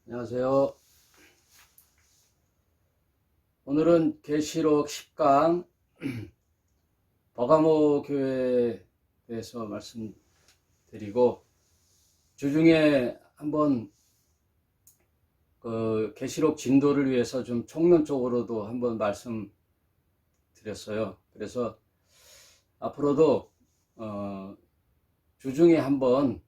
안녕하세요. 오늘은 계시록 10강 버가모 교회에 대해서 말씀드리고, 주중에 한번 그 계시록 진도를 위해서 좀 총론적으로도 한번 말씀드렸어요. 그래서 앞으로도 주중에 한번,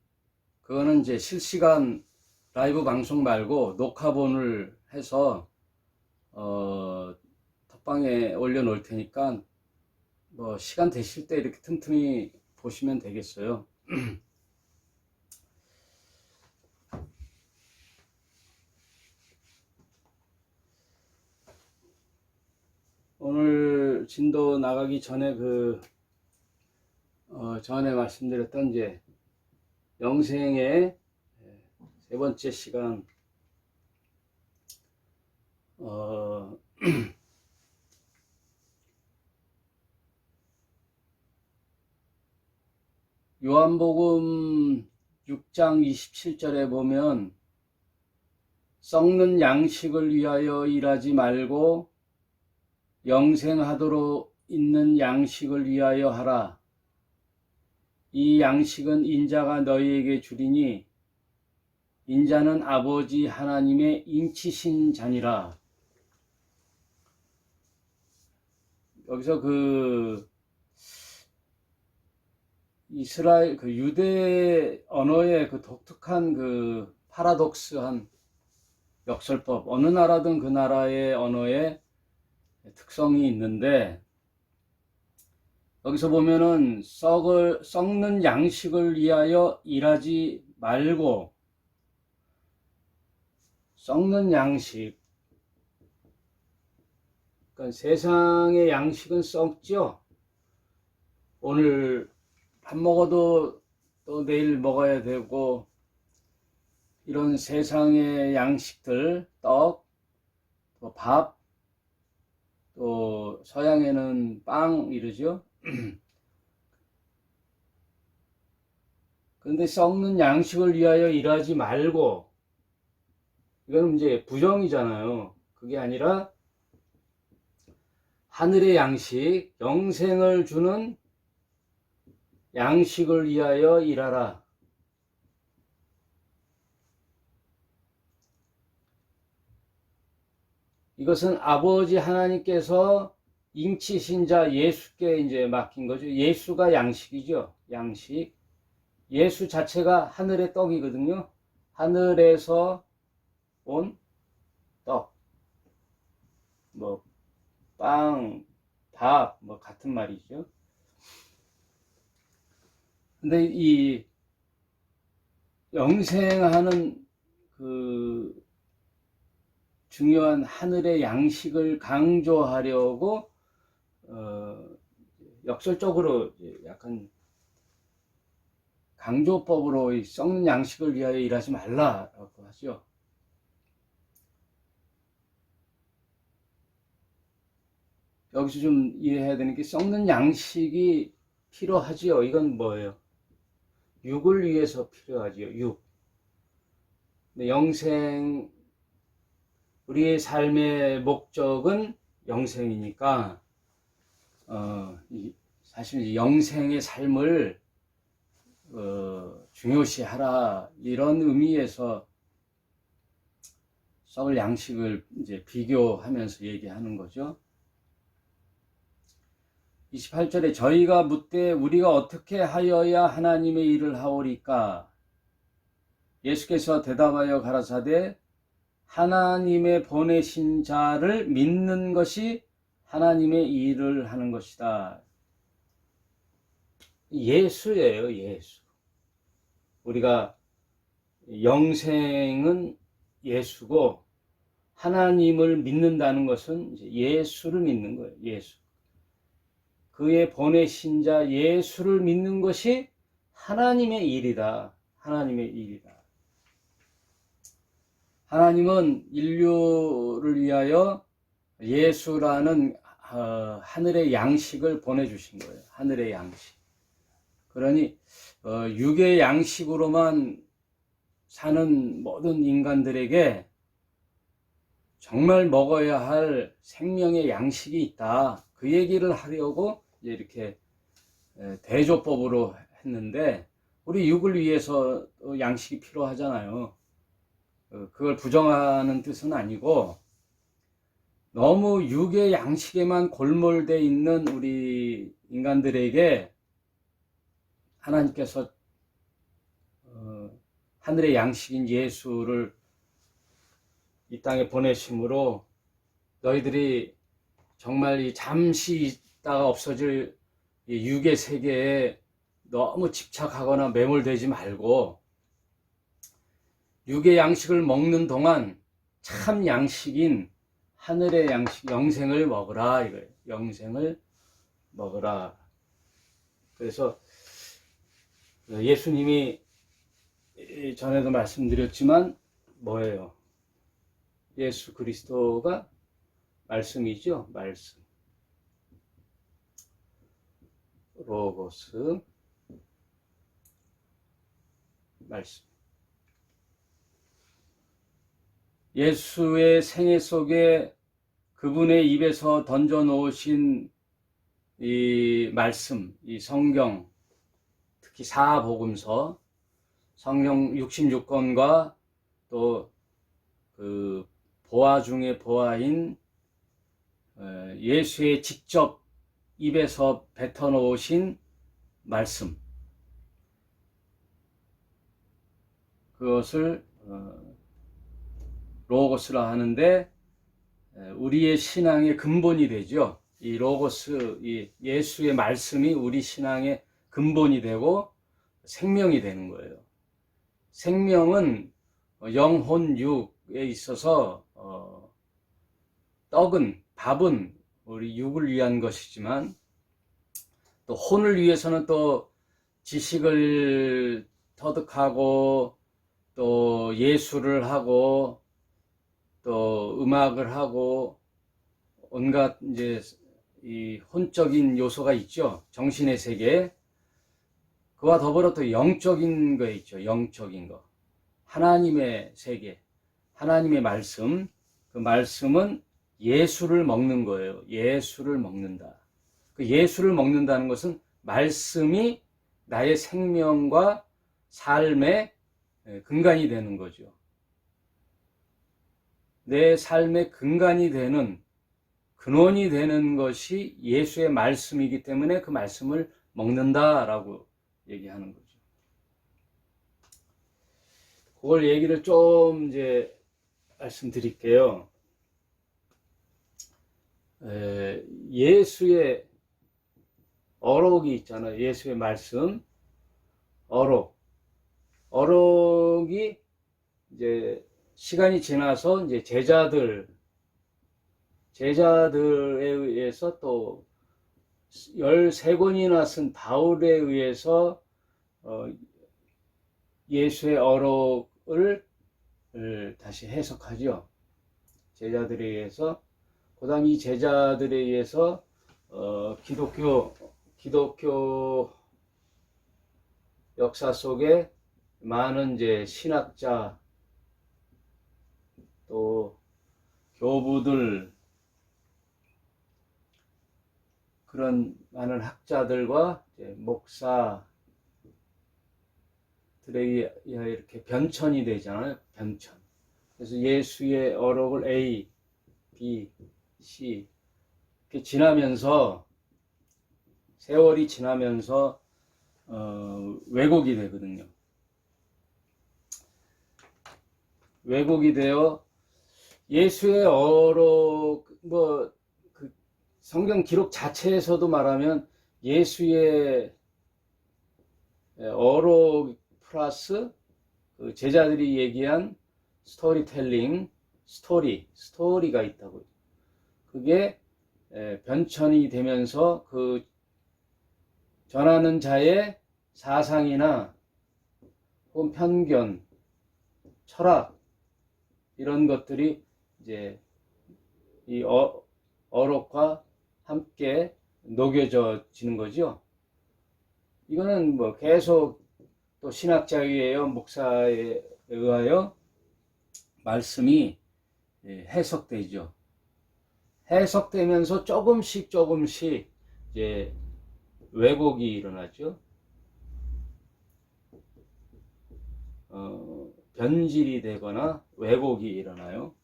그거는 이제 실시간 라이브 방송 말고 녹화본을 해서 팟빵에 올려놓을 테니까 뭐 시간 되실 때 이렇게 틈틈이 보시면 되겠어요. 오늘 진도 나가기 전에 전에 말씀드렸던 이제 영생의 세 번째 시간, 요한복음 6장 27절에 보면, 썩는 양식을 위하여 일하지 말고 영생하도록 있는 양식을 위하여 하라. 이 양식은 인자가 너희에게 주리니 인자는 아버지 하나님의 인치신 자니라. 여기서 이스라엘 유대 언어의 독특한 파라독스한 역설법, 어느 나라든 그 나라의 언어에 특성이 있는데, 여기서 보면은 썩는 양식을 위하여 일하지 말고, 썩는 양식, 그러니까 세상의 양식은 썩죠. 오늘 밥 먹어도 또 내일 먹어야 되고, 이런 세상의 양식들, 떡, 또 밥, 또 서양에는 빵 이러죠. 그런데 썩는 양식을 위하여 일하지 말고, 이건 이제 부정이잖아요. 그게 아니라 하늘의 양식, 영생을 주는 양식을 위하여 일하라. 이것은 아버지 하나님께서 인치신 자 예수께 이제 맡긴 거죠. 예수가 양식이죠. 양식. 예수 자체가 하늘의 떡이거든요. 하늘에서 온 떡. 뭐 빵, 밥, 뭐 같은 말이죠. 근데 이 영생하는 중요한 하늘의 양식을 강조하려고 역설적으로 약간 강조법으로 썩는 양식을 위하여 일하지 말라라고 하죠. 여기서 좀 이해해야 되는 게, 썩는 양식이 필요하지요. 이건 뭐예요? 육을 위해서 필요하지요. 육. 영생, 우리의 삶의 목적은 영생이니까 사실 영생의 삶을 중요시하라, 이런 의미에서 썩을 양식을 이제 비교하면서 얘기하는 거죠. 28절에 저희가 묻되 우리가 어떻게 하여야 하나님의 일을 하오리까? 예수께서 대답하여 가라사대 하나님의 보내신 자를 믿는 것이 하나님의 일을 하는 것이다. 예수예요, 예수. 우리가 영생은 예수고, 하나님을 믿는다는 것은 예수를 믿는 거예요. 예수. 그의 보내신 자 예수를 믿는 것이 하나님의 일이다. 하나님의 일이다. 하나님은 인류를 위하여 예수라는 하늘의 양식을 보내주신 거예요. 하늘의 양식. 그러니 육의 양식으로만 사는 모든 인간들에게 정말 먹어야 할 생명의 양식이 있다. 그 얘기를 하려고 이제 이렇게 대조법으로 했는데, 우리 육을 위해서 양식이 필요하잖아요. 그걸 부정하는 뜻은 아니고, 너무 육의 양식에만 골몰돼 있는 우리 인간들에게 하나님께서 하늘의 양식인 예수를 이 땅에 보내심으로 너희들이 정말 이 잠시 있다가 없어질 이 육의 세계에 너무 집착하거나 매몰되지 말고 육의 양식을 먹는 동안 참 양식인 하늘의 양식, 영생을 먹으라 이거예요. 영생을 먹으라. 그래서 예수님이 전에도 말씀드렸지만 뭐예요? 예수 그리스도가 말씀이죠. 말씀. 로고스. 말씀. 예수의 생애 속에 그분의 입에서 던져 놓으신 이 말씀, 이 성경, 특히 사복음서, 성경 66권과 또 그 보아 중에 보아인 예수의 직접 입에서 뱉어 놓으신 말씀, 그것을 로고스라 하는데 우리의 신앙의 근본이 되죠. 이 로고스, 이 예수의 말씀이 우리 신앙의 근본이 되고 생명이 되는 거예요. 생명은 영혼 육에 있어서 떡은, 밥은 우리 육을 위한 것이지만 또 혼을 위해서는 또 지식을 터득하고 또 예술을 하고 또 음악을 하고 온갖 이제 이 혼적인 요소가 있죠. 정신의 세계. 그와 더불어 또 영적인 거 있죠. 영적인 거. 하나님의 세계. 하나님의 말씀. 그 말씀은 예수를 먹는 거예요. 예수를 먹는다. 그 예수를 먹는다는 것은 말씀이 나의 생명과 삶의 근간이 되는 거죠. 내 삶의 근간이 되는, 근원이 되는 것이 예수의 말씀이기 때문에 그 말씀을 먹는다라고 얘기하는 거죠. 그걸 얘기를 좀 이제 말씀드릴게요. 예수의 어록이 있잖아요. 예수의 말씀. 어록이 이제 시간이 지나서 이제 제자들에 의해서 또 13권이나 쓴 바울에 의해서 예수의 어록을 다시 해석하죠. 제자들에 의해서. 그 다음 이 제자들에 의해서 기독교 역사 속에 많은 이제 신학자 또 교부들 그런 많은 학자들과 이제 목사들에 의해 이렇게 변천이 되잖아요. 변천. 그래서 예수의 어록을 A, B, C 이렇게 지나면서 세월이 지나면서 왜곡이 되거든요. 왜곡이 되어 예수의 어록 그 성경 기록 자체에서도 말하면 예수의 어록 플러스 그 제자들이 얘기한 스토리텔링, 스토리가 있다고요. 그게 변천이 되면서 그 전하는 자의 사상이나 혹은 편견, 철학 이런 것들이 이제 이 어록과 함께 녹여져지는 거죠. 이거는 뭐 계속 또 신학자에 의하여 목사에 의하여 말씀이 해석되죠. 해석되면서 조금씩 이제 왜곡이 일어나죠. 변질이 되거나 왜곡이 일어나요.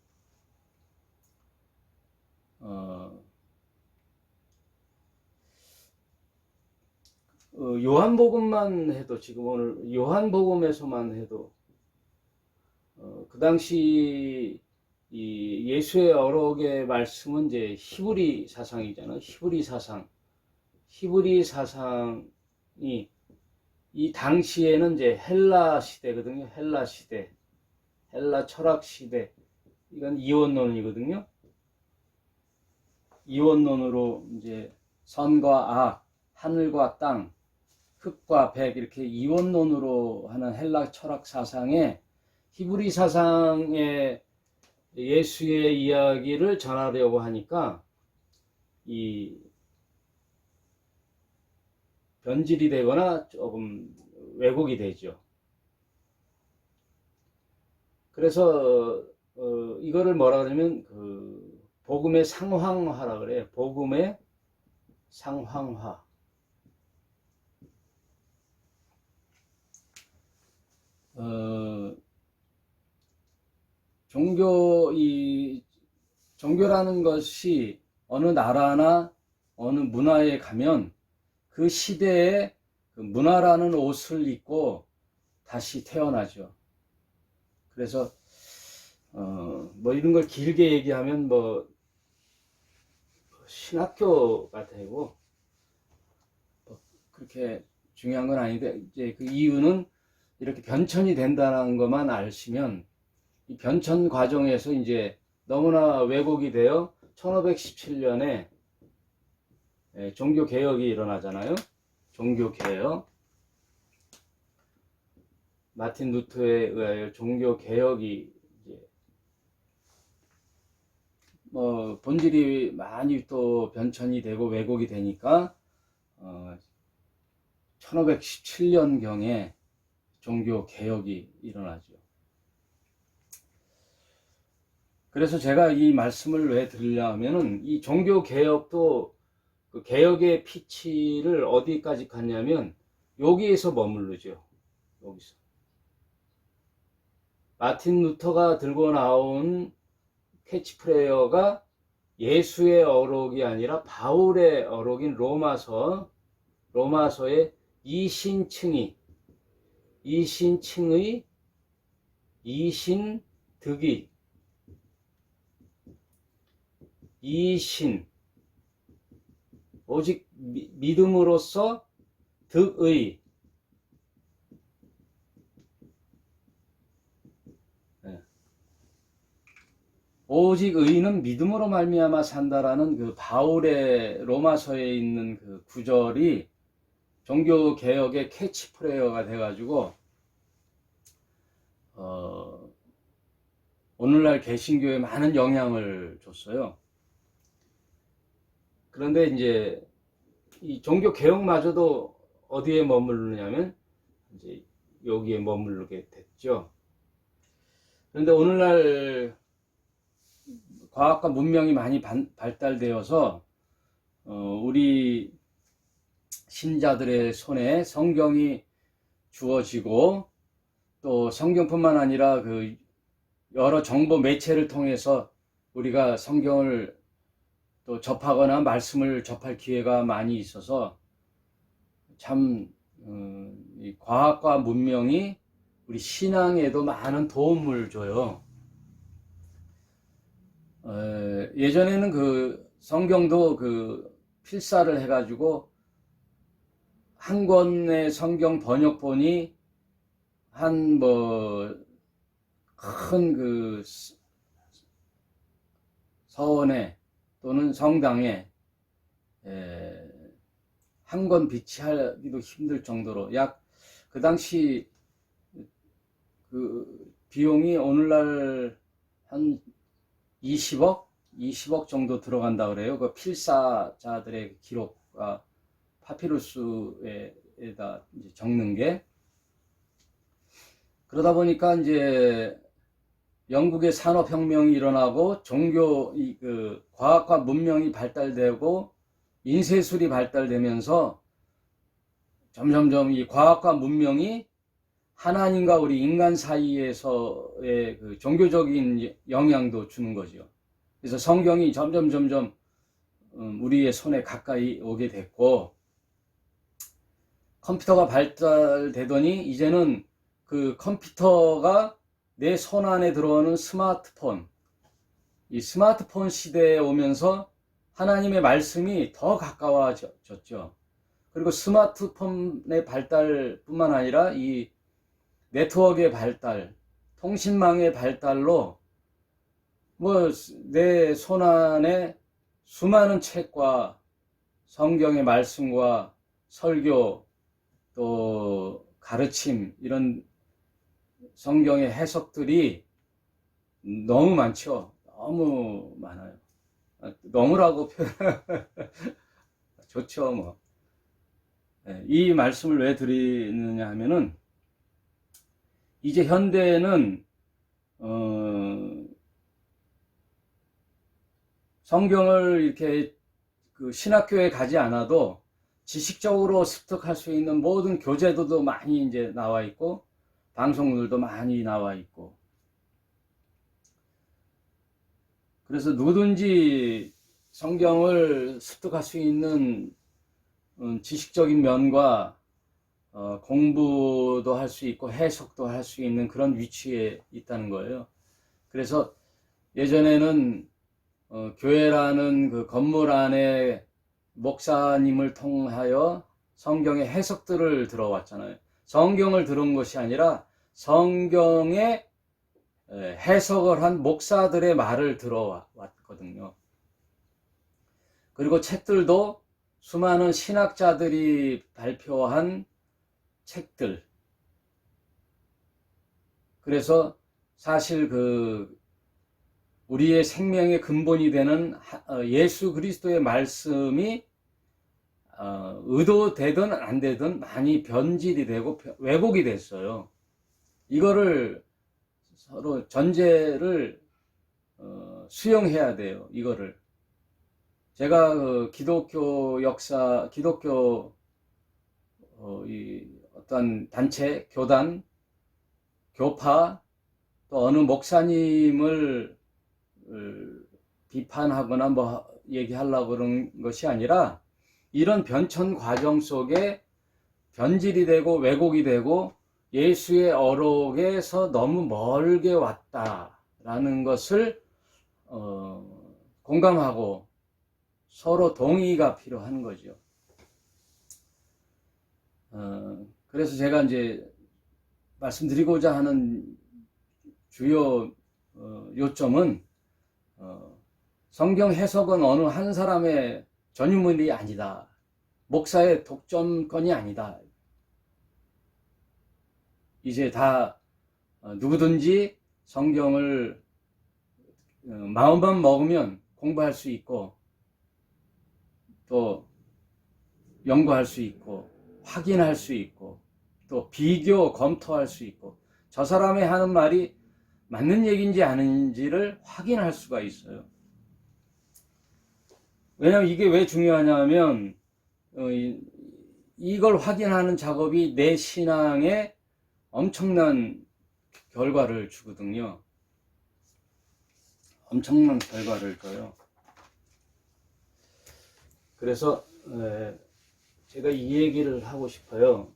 요한복음만 해도, 지금 오늘 요한복음에서만 해도 그 당시 이 예수의 어록의 말씀은 이제 히브리 사상이잖아요. 히브리 사상이 이 당시에는 이제 헬라 시대거든요. 헬라 철학 시대. 이건 이원론이거든요. 이원론으로 이제 선과 악, 하늘과 땅, 흙과 백, 이렇게 이원론으로 하는 헬라 철학 사상에 히브리 사상의 예수의 이야기를 전하려고 하니까 이 변질이 되거나 조금 왜곡이 되죠. 그래서 이거를 뭐라 그러면 그 복음의 상황화라 그래요. 복음의 상황화. 종교라는 것이 어느 나라나 어느 문화에 가면 그 시대에 그 문화라는 옷을 입고 다시 태어나죠. 그래서 뭐 이런 걸 길게 얘기하면 뭐 신학교가 되고 뭐 그렇게 중요한 건 아닌데, 이제 그 이유는 이렇게 변천이 된다는 것만 아시면, 이 변천 과정에서 이제 너무나 왜곡이 되어 1517년에 종교 개혁이 일어나잖아요. 종교 개혁. 마틴 루터에 의하여 종교 개혁이 이제 뭐 본질이 많이 또 변천이 되고 왜곡이 되니까 1517년경에 종교 개혁이 일어나죠. 그래서 제가 이 말씀을 왜 드리려 하면은, 이 종교 개혁도 그 개혁의 피치를 어디까지 갔냐면 여기에서 머무르죠. 여기서. 마틴 루터가 들고 나온 캐치프레이어가 예수의 어록이 아니라 바울의 어록인 로마서의 이신칭의, 이신득의, 이신, 오직 믿음으로써 득의, 오직 의인은 믿음으로 말미암아 산다라는 그 바울의 로마서에 있는 그 구절이 종교 개혁의 캐치프레이어가 돼가지고 오늘날 개신교에 많은 영향을 줬어요. 그런데 이제 이 종교 개혁마저도 어디에 머무르냐면 이제 여기에 머무르게 됐죠. 그런데 오늘날 과학과 문명이 많이 발달되어서 우리 신자들의 손에 성경이 주어지고, 또 성경뿐만 아니라 그 여러 정보 매체를 통해서 우리가 성경을 또 접하거나 말씀을 접할 기회가 많이 있어서 참 이 과학과 문명이 우리 신앙에도 많은 도움을 줘요. 예전에는 그 성경도 그 필사를 해가지고 한 권의 성경 번역본이 한 뭐 큰 그 서원에 또는 성당에 한 권 비치하기도 힘들 정도로, 약 그 당시 그 비용이 오늘날 한 20억 정도 들어간다 그래요. 그 필사자들의 기록과 파피루스에다 이제 적는 게. 그러다 보니까 이제 영국의 산업혁명이 일어나고 과학과 문명이 발달되고 인쇄술이 발달되면서 점점점 이 과학과 문명이 하나님과 우리 인간 사이에서의 그 종교적인 영향도 주는 거죠. 그래서 성경이 점점 우리의 손에 가까이 오게 됐고, 컴퓨터가 발달되더니 이제는 그 컴퓨터가 내 손 안에 들어오는 스마트폰, 이 스마트폰 시대에 오면서 하나님의 말씀이 더 가까워졌죠. 그리고 스마트폰의 발달뿐만 아니라 이 네트워크의 발달, 통신망의 발달로 뭐 내 손 안에 수많은 책과 성경의 말씀과 설교 또 가르침, 이런 성경의 해석들이 너무 많죠. 너무 많아요. 너무라고 표현 좋죠. 뭐 이 말씀을 왜 드리느냐 하면은, 이제 현대에는 성경을 이렇게 그 신학교에 가지 않아도 지식적으로 습득할 수 있는 모든 교재들도 많이 이제 나와 있고, 방송들도 많이 나와 있고, 그래서 누구든지 성경을 습득할 수 있는 지식적인 면과 공부도 할 수 있고 해석도 할 수 있는 그런 위치에 있다는 거예요. 그래서 예전에는 교회라는 그 건물 안에 목사님을 통하여 성경의 해석들을 들어왔잖아요. 성경을 들은 것이 아니라 성경의 해석을 한 목사들의 말을 들어왔거든요. 그리고 책들도 수많은 신학자들이 발표한 책들. 그래서 사실 그 우리의 생명의 근본이 되는 예수 그리스도의 말씀이 의도되든 안 되든 많이 변질이 되고 왜곡이 됐어요. 이거를 서로 전제를 수용해야 돼요. 이거를 제가 그 기독교 역사, 기독교 이 어떤 단체, 교단, 교파, 또 어느 목사님을 비판하거나 뭐 얘기하려고 그런 것이 아니라, 이런 변천 과정 속에 변질이 되고 왜곡이 되고 예수의 어록에서 너무 멀게 왔다라는 것을 공감하고 서로 동의가 필요한 거죠. 그래서 제가 이제 말씀드리고자 하는 주요 요점은, 성경 해석은 어느 한 사람의 전유물이 아니다. 목사의 독점권이 아니다. 이제 다 누구든지 성경을 마음만 먹으면 공부할 수 있고, 또 연구할 수 있고, 확인할 수 있고, 또 비교 검토할 수 있고, 저 사람이 하는 말이 맞는 얘기인지 아닌지를 확인할 수가 있어요. 왜냐하면 이게 왜 중요하냐면, 이걸 확인하는 작업이 내 신앙에 엄청난 결과를 주거든요. 엄청난 결과를 줘요. 그래서 제가 이 얘기를 하고 싶어요.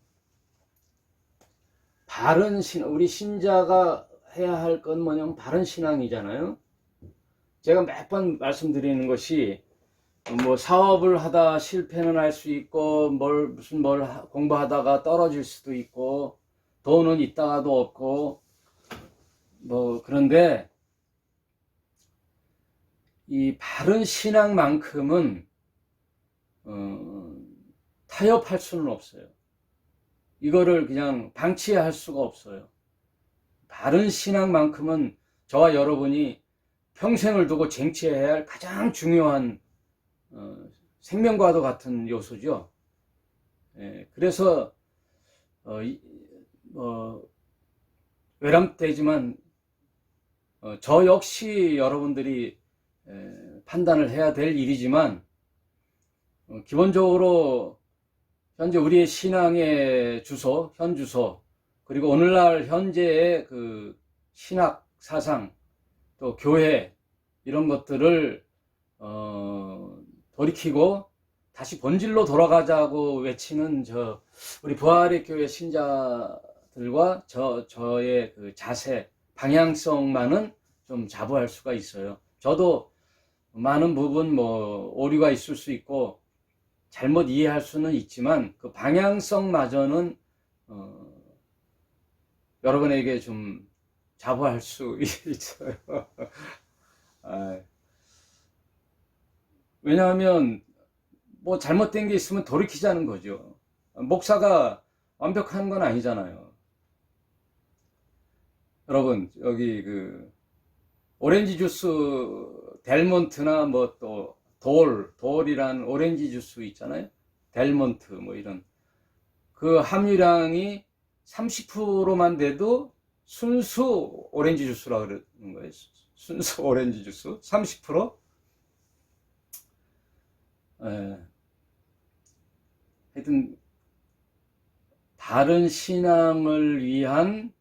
바른 우리 신자가 해야 할 건 뭐냐면 바른 신앙이잖아요. 제가 몇 번 말씀드리는 것이, 뭐 사업을 하다 실패는 할 수 있고, 무슨 뭘 공부하다가 떨어질 수도 있고, 돈은 있다가도 없고, 뭐 그런데 이 바른 신앙만큼은 타협할 수는 없어요. 이거를 그냥 방치할 수가 없어요. 바른 신앙만큼은 저와 여러분이 평생을 두고 쟁취해야 할 가장 중요한 생명과도 같은 요소죠. 그래서 외람되지만 저 역시 여러분들이 판단을 해야 될 일이지만, 기본적으로 현재 우리의 신앙의 주소, 현 주소, 그리고 오늘날 현재의 그 신학 사상, 또 교회, 이런 것들을 돌이키고 다시 본질로 돌아가자고 외치는 우리 부활의 교회 신자들과 저의 그 자세, 방향성만은 좀 자부할 수가 있어요. 저도 많은 부분 오류가 있을 수 있고 잘못 이해할 수는 있지만 그 방향성마저는 여러분에게 좀 자부할 수 있어요. 왜냐하면 잘못된 게 있으면 돌이키자는 거죠. 목사가 완벽한 건 아니잖아요. 여러분, 여기 그 오렌지 주스 델몬트나 또 돌이란 오렌지 주스 있잖아요. 델몬트 이런 그 함유량이 30%만 돼도 순수 오렌지 주스라고 그러는 거예요. 순수 오렌지 주스 30%. 하여튼 다른 신앙을 위한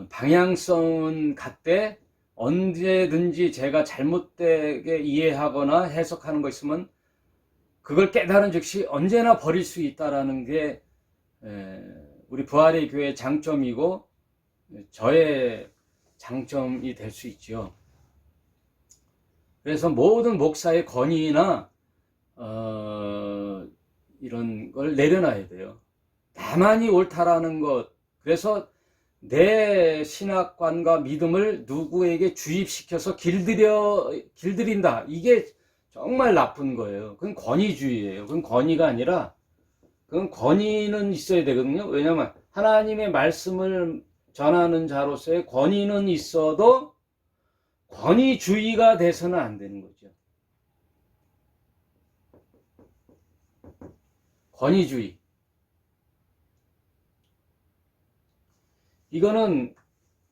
방향성은 같되 언제든지 제가 잘못되게 이해하거나 해석하는 거 있으면 그걸 깨달은 즉시 언제나 버릴 수 있다라는 게 우리 부활의 교회의 장점이고 저의 장점이 될 수 있죠. 그래서 모든 목사의 권위나 이런 걸 내려놔야 돼요. 나만이 옳다라는 것. 그래서 내 신학관과 믿음을 누구에게 주입시켜서 길들인다. 이게 정말 나쁜 거예요. 그건 권위주의예요. 그건 권위가 아니라, 그건 권위는 있어야 되거든요. 왜냐하면 하나님의 말씀을 전하는 자로서의 권위는 있어도 권위주의가 돼서는 안 되는 거죠. 권위주의. 이거는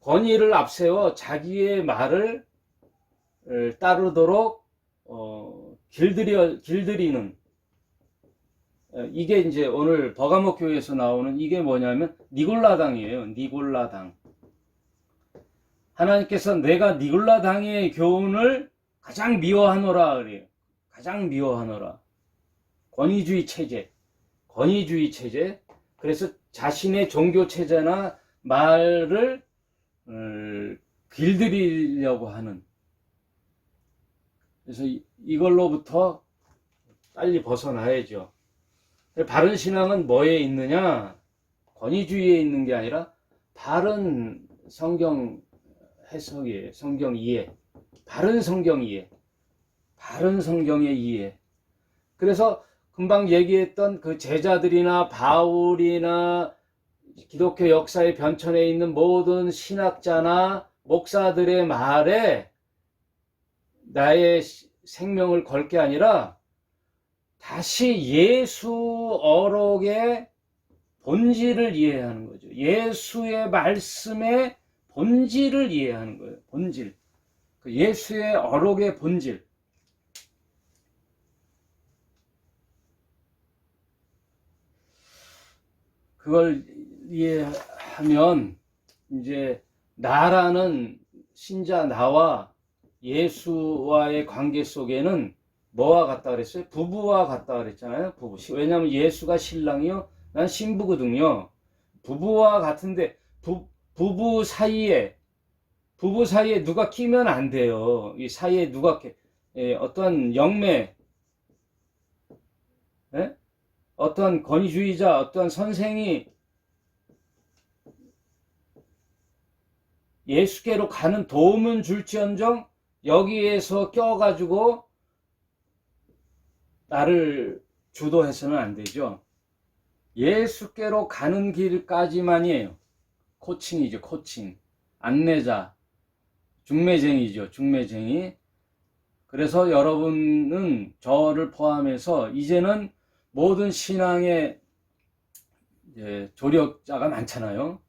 권위를 앞세워 자기의 말을 따르도록 길들이는, 이게 이제 오늘 버가모 교회에서 나오는 이게 뭐냐면 니골라당이에요. 니골라당. 하나님께서 내가 니골라당의 교훈을 가장 미워하노라 그래요. 가장 미워하노라. 권위주의 체제. 그래서 자신의 종교 체제나 말을 길들이려고 하는. 그래서 이걸로부터 빨리 벗어나야죠. 바른 신앙은 뭐에 있느냐? 권위주의에 있는 게 아니라 바른 성경 해석이에요. 성경 이해. 바른 성경 이해. 바른 성경의 이해. 그래서 금방 얘기했던 그 제자들이나 바울이나 기독교 역사의 변천에 있는 모든 신학자나 목사들의 말에 나의 생명을 걸 게 아니라 다시 예수 어록의 본질을 이해하는 거죠. 예수의 말씀의 본질을 이해하는 거예요. 본질. 그 예수의 어록의 본질. 그걸 이해하면 이제 나라는 신자 나와 예수와의 관계 속에는 뭐와 같다 그랬어요? 부부와 같다 그랬잖아요. 부부. 왜냐하면 예수가 신랑이요, 난 신부거든요. 부부와 같은데 부부 사이에 누가 끼면 안 돼요. 이 사이에 누가 어떤 영매, 어떤 권위주의자, 어떤 선생이 예수께로 가는 도움은 줄지언정 여기에서 껴가지고 나를 주도해서는 안 되죠. 예수께로 가는 길까지만이에요. 코칭이죠. 코칭. 안내자. 중매쟁이죠. 중매쟁이. 그래서 여러분은 저를 포함해서 이제는 모든 신앙의 조력자가 많잖아요.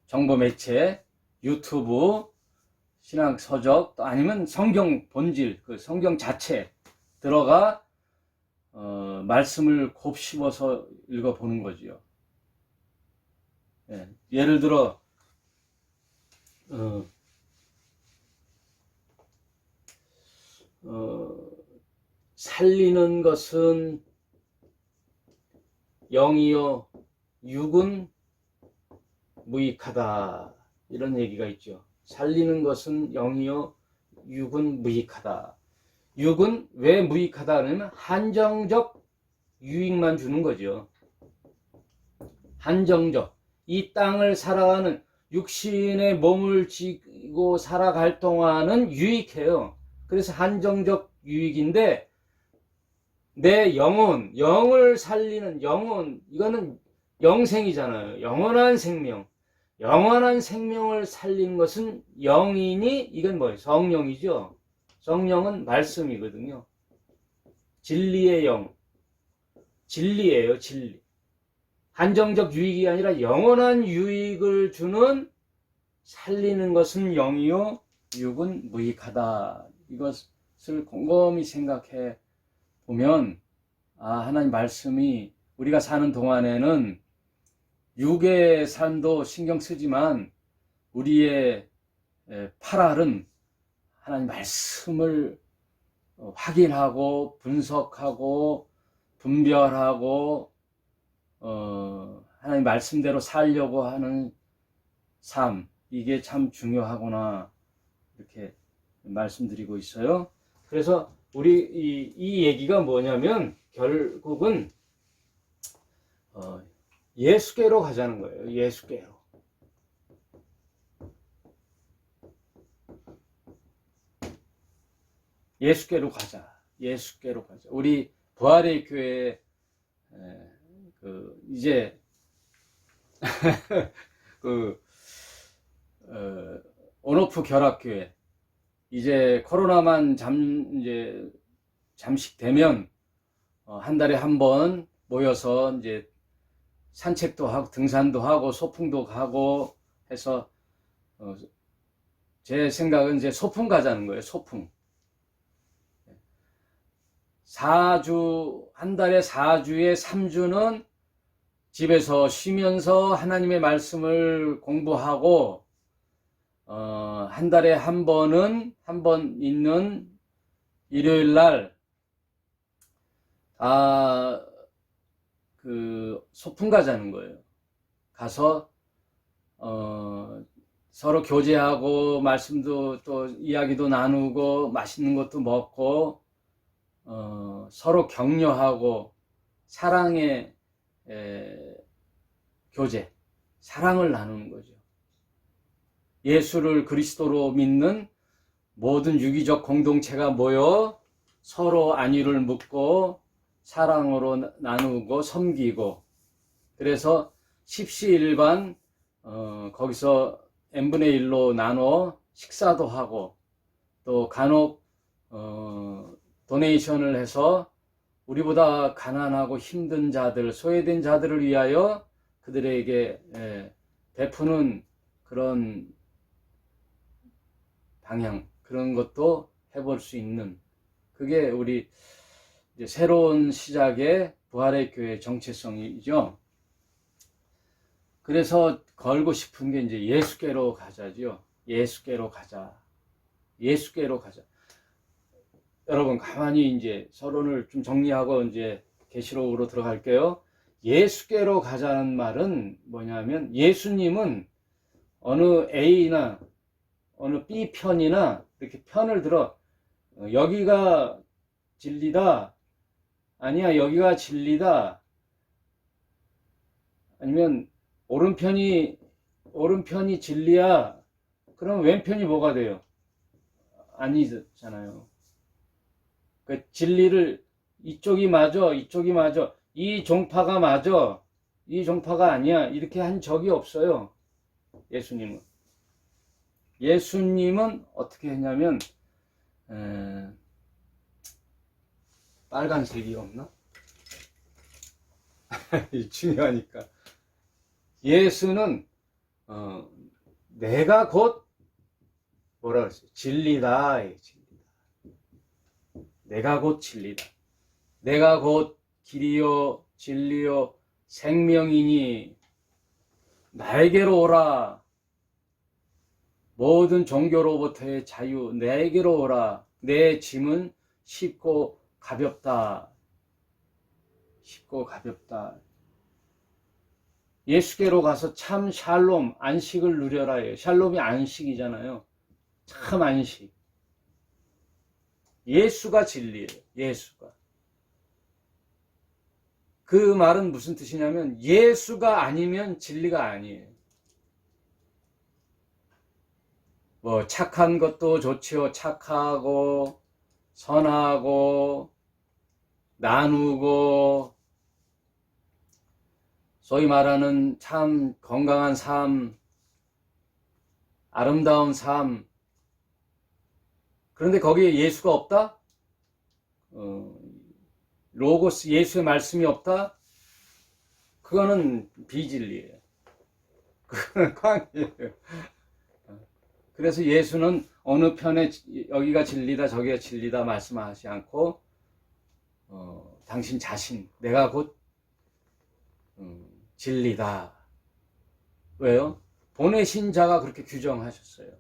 정보 매체, 유튜브, 신학 서적 또 아니면 성경 본질, 그 성경 자체 들어가 말씀을 곱씹어서 읽어보는 거지요. 예, 예를 들어 살리는 것은 영이요 육은 무익하다, 이런 얘기가 있죠. 살리는 것은 영이요 육은 무익하다. 육은 왜 무익하다 하면 한정적 유익만 주는 거죠. 한정적. 이 땅을 살아가는 육신의 몸을 지고 살아갈 동안은 유익해요. 그래서 한정적 유익인데 내 영혼, 영을 살리는 영혼, 이거는 영생이잖아요. 영원한 생명. 영원한 생명을 살리는 것은 영이니 이건 뭐예요? 성령이죠. 성령은 말씀이거든요. 진리의 영. 진리예요, 진리. 한정적 유익이 아니라 영원한 유익을 주는 살리는 것은 영이요, 육은 무익하다. 이것을 곰곰이 생각해 보면, 하나님 말씀이 우리가 사는 동안에는 육의 삶도 신경 쓰지만 우리의 팔알은 하나님 말씀을 확인하고 분석하고 분별하고 하나님 말씀대로 살려고 하는 삶, 이게 참 중요하구나, 이렇게 말씀드리고 있어요. 그래서 우리 이 얘기가 뭐냐면 결국은 예수께로 가자는 거예요. 예수께로. 예수께로 가자. 예수께로 가자. 우리 부활의 교회 이제 온오프 결합교회 이제 코로나만 이제 잠식되면 한 달에 한 번 모여서 이제 산책도 하고 등산도 하고 소풍도 가고 해서 제 생각은 이제 소풍 가자는 거예요. 소풍. 4주, 한 달에 4주에 3주는 집에서 쉬면서 하나님의 말씀을 공부하고, 한 달에 한 번은, 한 번 있는 일요일 날, 소풍 가자는 거예요. 가서, 서로 교제하고, 말씀도 또 이야기도 나누고, 맛있는 것도 먹고, 서로 격려하고, 사랑의 교제, 사랑을 나누는 거죠. 예수를 그리스도로 믿는 모든 유기적 공동체가 모여 서로 안위를 묻고 사랑으로 나누고 섬기고, 그래서 십시일반 거기서 n분의 1로 나눠 식사도 하고, 또 간혹 도네이션을 해서 우리보다 가난하고 힘든 자들, 소외된 자들을 위하여 그들에게 베푸는 그런 방향, 그런 것도 해볼 수 있는, 그게 우리 이제 새로운 시작의 부활의 교회 정체성이죠. 그래서 걸고 싶은 게 이제 예수께로 가자죠. 예수께로 가자. 예수께로 가자. 여러분 가만히 이제 서론을 좀 정리하고 이제 계시록으로 들어갈게요. 예수께로 가자는 말은 뭐냐면, 예수님은 어느 A나 어느 B 편이나 이렇게 편을 들어 여기가 진리다, 아니야 여기가 진리다, 아니면 오른편이 진리야, 그럼 왼편이 뭐가 돼요? 아니잖아요. 그 진리를 이쪽이 맞아, 이쪽이 맞아, 이 종파가 맞아, 이 종파가 아니야, 이렇게 한 적이 없어요. 예수님은 어떻게 했냐면, 빨간색이 없나? 중요하니까. 예수는 내가 곧 뭐라 그랬어요? 진리다. 진리다. 내가 곧 진리다. 내가 곧 길이요 진리요 생명이니 나에게로 오라. 모든 종교로부터의 자유 내게로 오라. 내 짐은 쉽고 가볍다. 쉽고 가볍다. 예수께로 가서 참 샬롬, 안식을 누려라 해요. 샬롬이 안식이잖아요. 참 안식. 예수가 진리예요. 예수가. 그 말은 무슨 뜻이냐면 예수가 아니면 진리가 아니에요. 뭐 착한 것도 좋지요. 착하고 선하고 나누고 소위 말하는 참 건강한 삶, 아름다운 삶. 그런데 거기에 예수가 없다? 로고스 예수의 말씀이 없다? 그거는 비진리예요. 그거는 광이에요. 그래서 예수는 어느 편에 여기가 진리다 저기가 진리다 말씀하지 않고 당신 자신 내가 곧 진리다. 왜요? 보내신 자가 그렇게 규정하셨어요.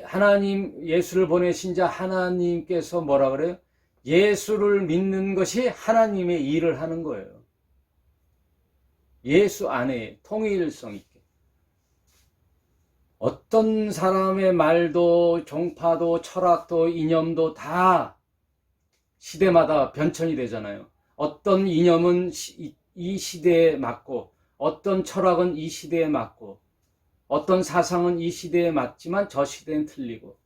하나님 예수를 보내신 자 하나님께서 뭐라 그래요? 예수를 믿는 것이 하나님의 일을 하는 거예요. 예수 안에 통일성 있게. 어떤 사람의 말도 종파도 철학도 이념도 다 시대마다 변천이 되잖아요. 어떤 이념은 이 시대에 맞고 어떤 철학은 이 시대에 맞고 어떤 사상은 이 시대에 맞지만 저 시대엔 틀리고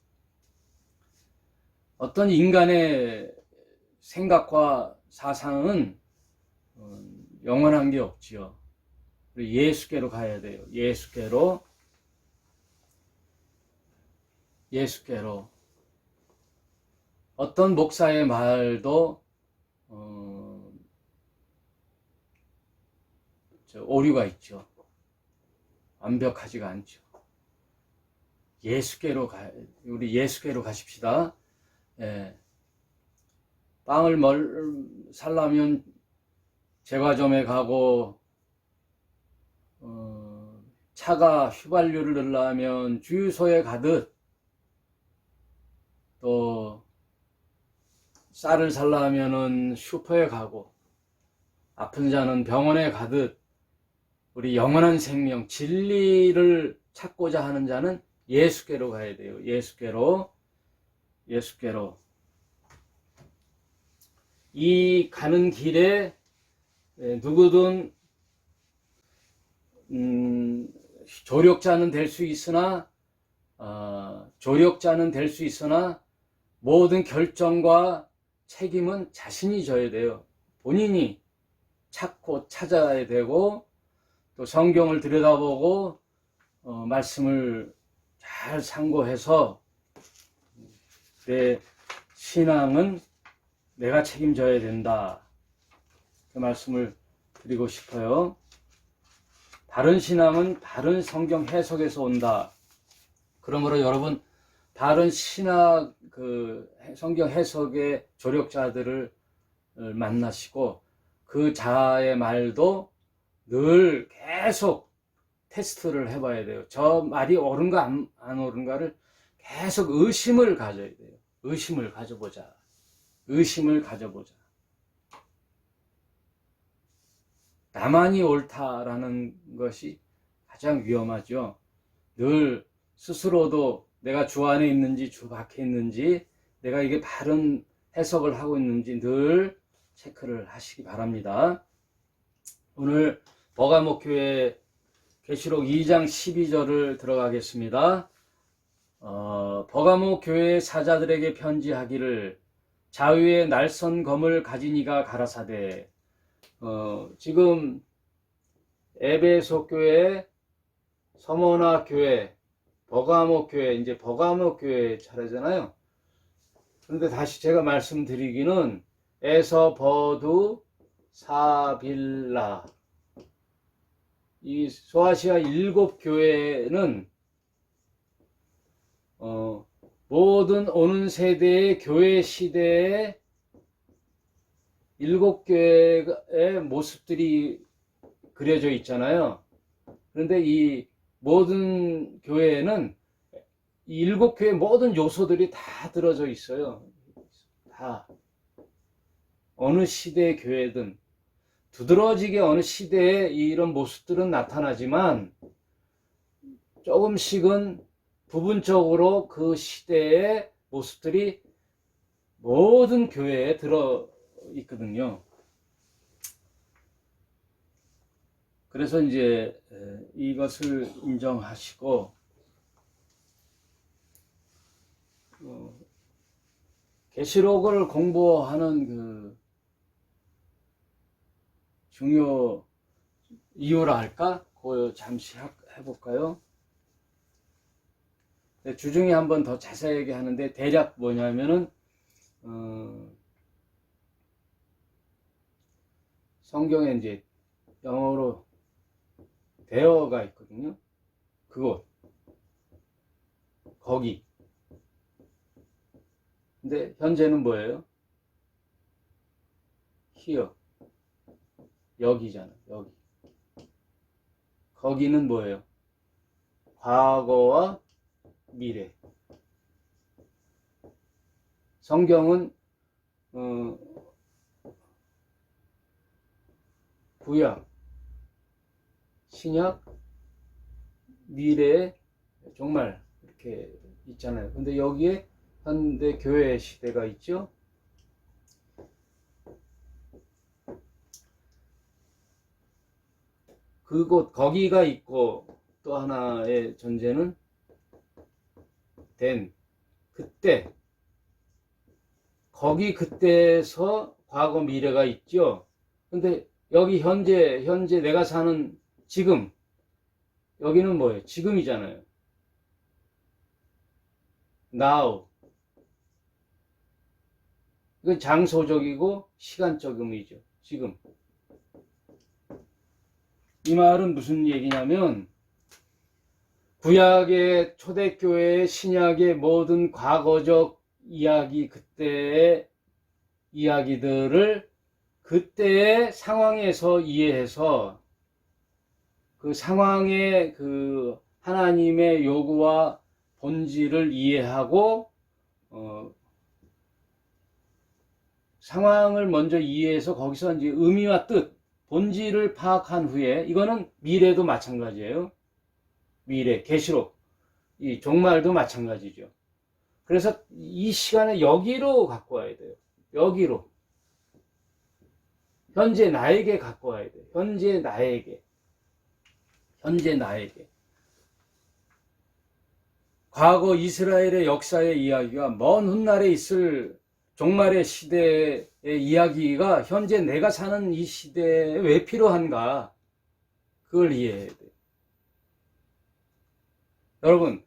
어떤 인간의 생각과 사상은 영원한 게 없지요. 예수께로 가야 돼요. 예수께로 어떤 목사의 말도 오류가 있죠. 완벽하지가 않죠. 우리 예수께로 가십시다. 예. 빵을 살려면 제과점에 가고 차가 휘발유를 넣으려면 주유소에 가듯 또 쌀을 살려면은 슈퍼에 가고 아픈 자는 병원에 가듯 우리 영원한 생명 진리를 찾고자 하는 자는 예수께로 가야 돼요. 예수께로 이 가는 길에 누구든 조력자는 될 수 있으나 모든 결정과 책임은 자신이 져야 돼요. 본인이 찾고 찾아야 되고 또 성경을 들여다보고 말씀을 잘 상고해서 내 신앙은 내가 책임져야 된다. 그 말씀을 드리고 싶어요. 바른 신앙은 바른 성경 해석에서 온다. 그러므로 여러분 바른 신학 성경 해석의 조력자들을 만나시고 그 자의 말도 늘 계속 테스트를 해봐야 돼요. 저 말이 옳은가 안 옳은가를 계속 의심을 가져야 돼요. 의심을 가져보자. 나만이 옳다라는 것이 가장 위험하죠. 늘 스스로도 내가 주 안에 있는지 주 밖에 있는지 내가 이게 바른 해석을 하고 있는지 늘 체크를 하시기 바랍니다. 오늘 버가목교회 계시록 2장 12절을 들어가겠습니다. 버가목교회 사자들에게 편지하기를 자유의 날선 검을 가진 이가 가라사대. 지금 에베소 교회, 서머나 교회, 버가목 교회, 이제 버가목 교회 차례잖아요. 그런데 다시 제가 말씀드리기는 에서 버두 사빌라 이 소아시아 7 교회는 모든 오는 세대의 교회 시대에 7교회의 모습들이 그려져 있잖아요. 그런데 이 모든 교회에는 이 7교회 모든 요소들이 다 들어져 있어요. 다. 어느 시대의 교회든 두드러지게 어느 시대에 이런 모습들은 나타나지만 조금씩은 부분적으로 그 시대의 모습들이 모든 교회에 들어 있거든요. 그래서 이제 이것을 인정하시고 계시록을 공부하는 그 중요 이유라 할까? 그거 잠시 해볼까요? 주중에 한번 더 자세하게 하는데 대략 뭐냐면은 성경에 이제 영어로 대어가 있거든요. 그곳, 거기. 근데 현재는 뭐예요? here, 여기잖아. 여기. 거기는 뭐예요? 과거와 미래. 성경은 구약, 신약, 미래, 정말 이렇게 있잖아요. 근데 여기에 현대 교회 시대가 있죠. 그곳 거기가 있고 또 하나의 전제는 된 그때, 거기 그때에서 과거 미래가 있죠. 근데 여기 현재 내가 사는 지금, 여기는 뭐예요? 지금이잖아요. now. 이건 장소적이고 시간적 의미죠. 지금. 이 말은 무슨 얘기냐면 구약의 초대교회의 신약의 모든 과거적 이야기, 그때의 이야기들을 그때의 상황에서 이해해서 그 상황의 그 하나님의 요구와 본질을 이해하고 상황을 먼저 이해해서 거기서 이제 의미와 뜻, 본질을 파악한 후에, 이거는 미래도 마찬가지예요. 미래, 계시록, 이 종말도 마찬가지죠. 그래서 이 시간에 여기로 갖고 와야 돼요. 여기로. 현재 나에게 갖고 와야 돼요. 현재 나에게. 현재 나에게. 과거 이스라엘의 역사의 이야기가 먼 훗날에 있을 종말의 시대의 이야기가 현재 내가 사는 이 시대에 왜 필요한가? 그걸 이해해야 돼요. 여러분,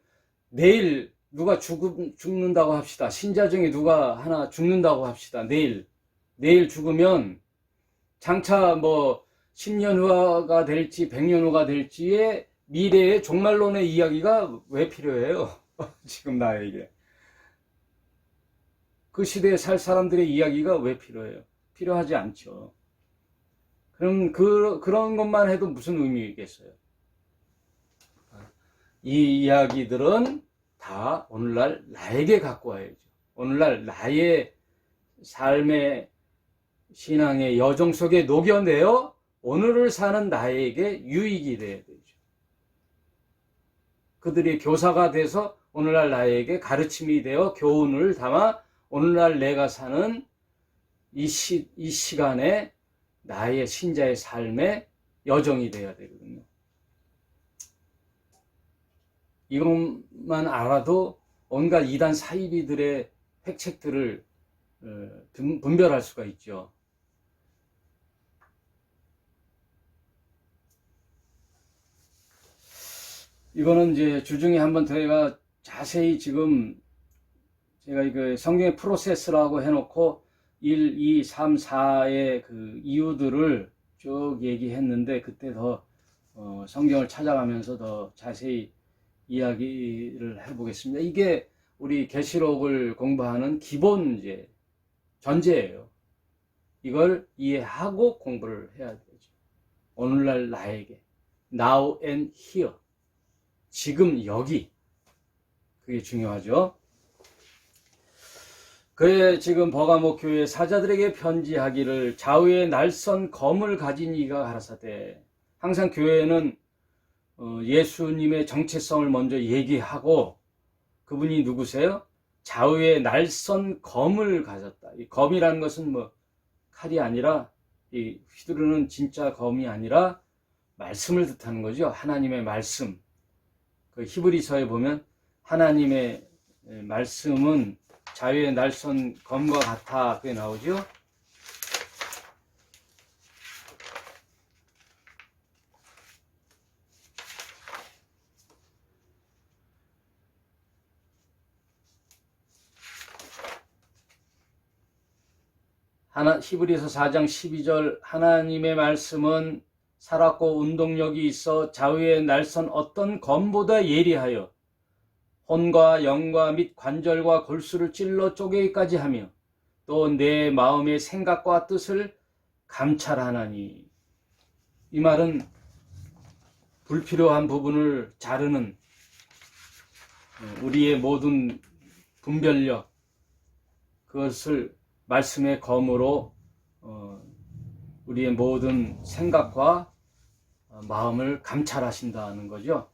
내일 누가 죽는다고 합시다. 신자 중에 누가 하나 죽는다고 합시다. 내일 죽으면 장차 뭐 10년 후가 될지 100년 후가 될지의 미래의 종말론의 이야기가 왜 필요해요? 지금 나에게. 그 시대에 살 사람들의 이야기가 왜 필요해요? 필요하지 않죠. 그럼 그런 것만 해도 무슨 의미겠어요? 이 이야기들은 다 오늘날 나에게 갖고 와야죠. 오늘날 나의 삶의 신앙의 여정 속에 녹여내어 오늘을 사는 나에게 유익이 돼야 되죠. 그들이 교사가 돼서 오늘날 나에게 가르침이 되어 교훈을 담아 오늘날 내가 사는 이 시간에 나의 신자의 삶의 여정이 돼야 되거든요. 이것만 알아도 온갖 이단 사이비들의 획책들을 분별할 수가 있죠. 이거는 이제 주중에 한번 제가 자세히 지금 제가 이거 성경의 프로세스라고 해놓고 1, 2, 3, 4의 그 이유들을 쭉 얘기했는데 그때 더 성경을 찾아가면서 더 자세히 이야기를 해보겠습니다. 이게 우리 계시록을 공부하는 기본 이제 전제예요. 이걸 이해하고 공부를 해야 되죠. 오늘날 나에게 now and here, 지금 여기, 그게 중요하죠. 그의 지금 버가모 교회 사자들에게 편지하기를 좌우에 날선 검을 가진 이가 가라사대. 항상 교회는 예수님의 정체성을 먼저 얘기하고, 그분이 누구세요? 좌우에 날선 검을 가졌다. 이 검이라는 것은 뭐 칼이 아니라, 이 휘두르는 진짜 검이 아니라 말씀을 뜻하는 거죠. 하나님의 말씀. 그 히브리서에 보면 하나님의 말씀은 자유의 날선 검과 같아, 그게 나오죠. 히브리서 4장 12절, 하나님의 말씀은 살았고 운동력이 있어 좌우의 날선 어떤 검보다 예리하여 혼과 영과 및 관절과 골수를 찔러 쪼개기까지 하며 또 내 마음의 생각과 뜻을 감찰하나니. 이 말은 불필요한 부분을 자르는 우리의 모든 분별력, 그것을 말씀의 검으로 우리의 모든 생각과 마음을 감찰하신다는 거죠.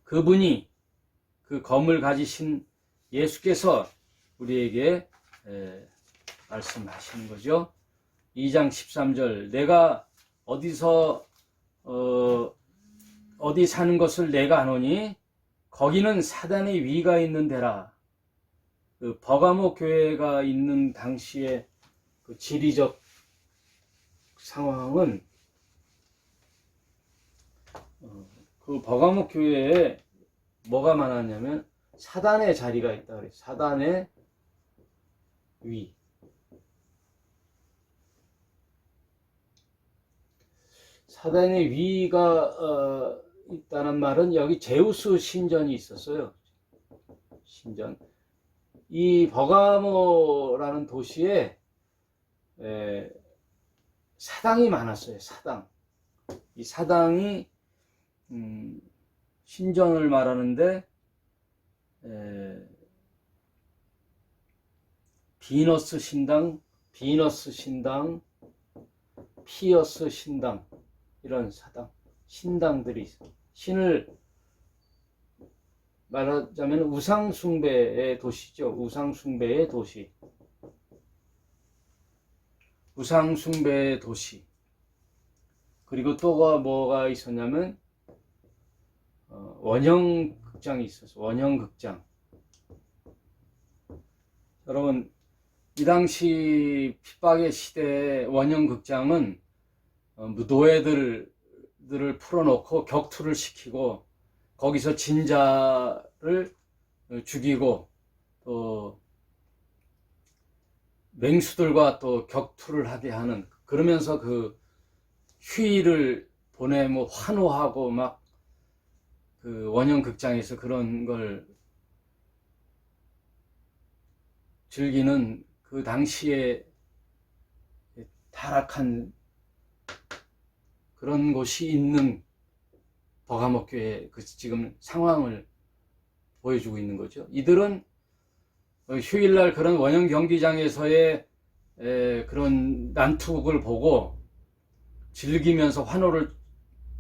그분이, 그 검을 가지신 예수께서 우리에게 말씀하시는 거죠. 2장 13절, 내가 어디서 어디 사는 것을 내가 아노니 거기는 사단의 위가 있는 데라. 그 버가모 교회가 있는 당시의 그 지리적 상황은 그 버가모 교회에 뭐가 많았냐면 사단의 자리가 있다 그래요. 사단의 위. 사단의 위가 있다는 말은 여기 제우스 신전이 있었어요. 신전. 이 버가모라는 도시에 사당이 많았어요. 사당. 이 사당이 신전을 말하는데 비너스 신당, 피어스 신당, 이런 사당, 신당들이 있어요. 신을 말하자면 우상숭배의 도시죠. 우상숭배의 도시. 우상숭배의 도시. 그리고 또 뭐가 있었냐면 원형극장이 있었어요. 원형극장. 여러분, 이 당시 핍박의 시대의 원형극장은 노예들을 풀어놓고 격투를 시키고 거기서 진자를 죽이고 또 맹수들과 또 격투를 하게 하는, 그러면서 그 휴일을 보내고 환호하고 막 그 원형극장에서 그런 걸 즐기는 그 당시에 타락한 그런 곳이 있는 버가모 교회 그 지금 상황을 보여주고 있는 거죠. 이들은 휴일날 그런 원형 경기장에서의 그런 난투극을 보고 즐기면서 환호를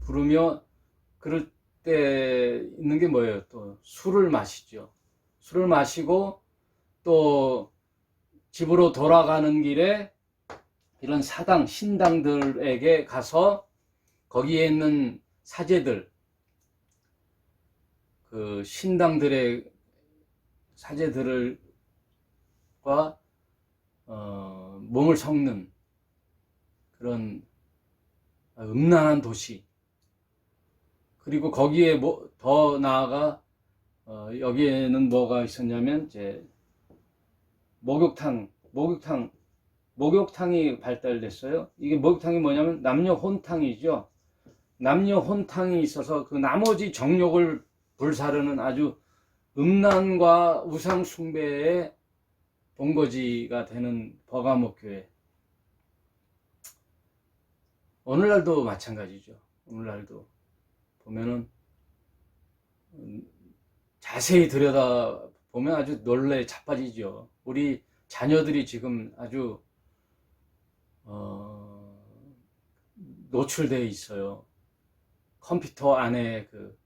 부르며 그럴 때 있는 게 뭐예요? 또 술을 마시죠. 술을 마시고 또 집으로 돌아가는 길에 이런 사당, 신당들에게 가서 거기에 있는 사제들, 그 신당들의 사제들과 몸을 섞는 그런 음란한 도시. 그리고 거기에 더 나아가 여기에는 뭐가 있었냐면 이제 목욕탕이 발달됐어요. 이게 목욕탕이 뭐냐면 남녀 혼탕이죠. 남녀 혼탕이 있어서 그 나머지 정욕을 불사르는 아주 음란과 우상 숭배의 본거지가 되는 버가모 교회. 오늘날도 마찬가지죠. 오늘날도 보면은 자세히 들여다보면 아주 놀래 자빠지죠. 우리 자녀들이 지금 아주 노출되어 있어요. 컴퓨터 안에 그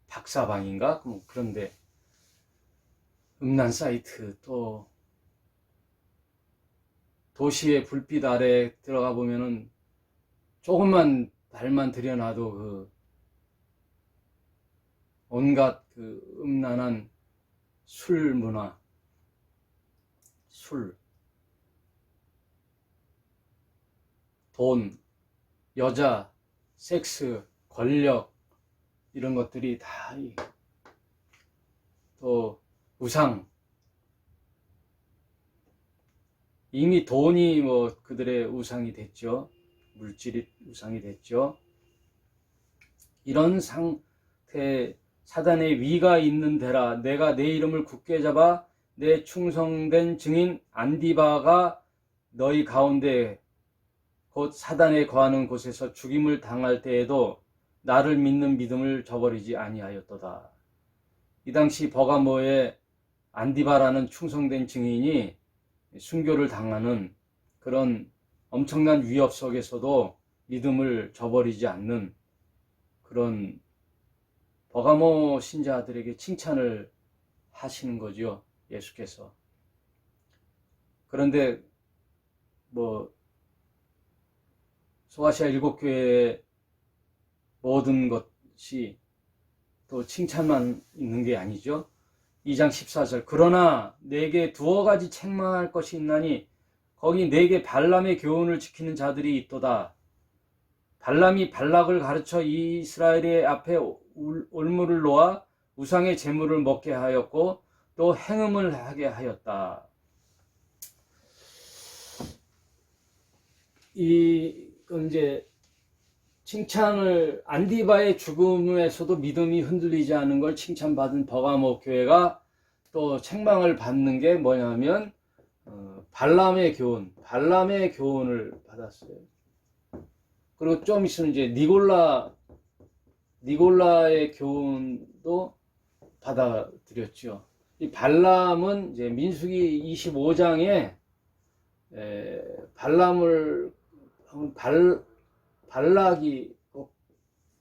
박사방인가? 뭐 그런데 음란 사이트, 또 도시의 불빛 아래 들어가 보면은 조금만 발만 들여놔도 그 온갖 그 음란한 술 문화, 술, 돈, 여자, 섹스, 권력, 이런 것들이 다 또 우상, 이미 돈이 뭐 그들의 우상이 됐죠. 물질이 우상이 됐죠. 이런 상태, 사단의 위가 있는 데라 내가 내 이름을 굳게 잡아 내 충성된 증인 안디바가 너희 가운데 곧 사단에 거하는 곳에서 죽임을 당할 때에도 나를 믿는 믿음을 저버리지 아니하였도다. 이 당시 버가모의 안디바라는 충성된 증인이 순교를 당하는 그런 엄청난 위협 속에서도 믿음을 저버리지 않는 그런 버가모 신자들에게 칭찬을 하시는 거죠, 예수께서. 그런데 뭐 소아시아 7교회의 모든 것이 또 칭찬만 있는 게 아니죠. 2장 14절 그러나 내게 두어 가지 책망할 것이 있나니 거기 내게 발람의 교훈을 지키는 자들이 있도다. 발람이 발락을 가르쳐 이스라엘의 앞에 올무를 놓아 우상의 제물을 먹게 하였고 또 행음을 하게 하였다. 이제 칭찬을, 안디바의 죽음에서도 믿음이 흔들리지 않은 걸 칭찬받은 버가모 교회가 또 책망을 받는 게 뭐냐면 발람의 교훈을 받았어요. 그리고 좀 있으면 이제 니골라의 교훈도 받아들였죠. 이 발람은 이제 민수기 25장에 발락이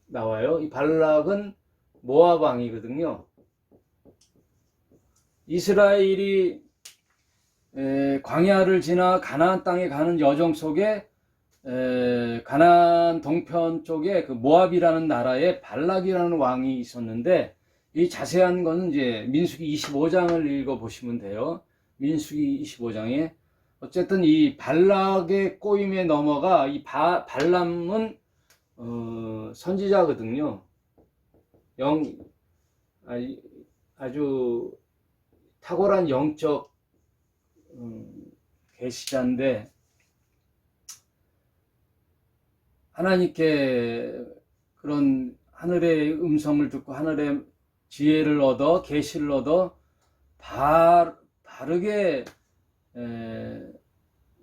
나와요. 이 발락은 모압 왕이거든요. 이스라엘이 광야를 지나 가나안 땅에 가는 여정 속에 가나안 동편 쪽에 그 모압이라는 나라에 발락이라는 왕이 있었는데, 이 자세한 거는 이제 민수기 25장을 읽어 보시면 돼요. 민수기 25장에 어쨌든 이 발락의 꼬임에 넘어가 이 발람은 선지자거든요. 아주 탁월한 영적 계시자인데 하나님께 그런 하늘의 음성을 듣고 하늘의 지혜를 얻어 계시를 얻어 바르게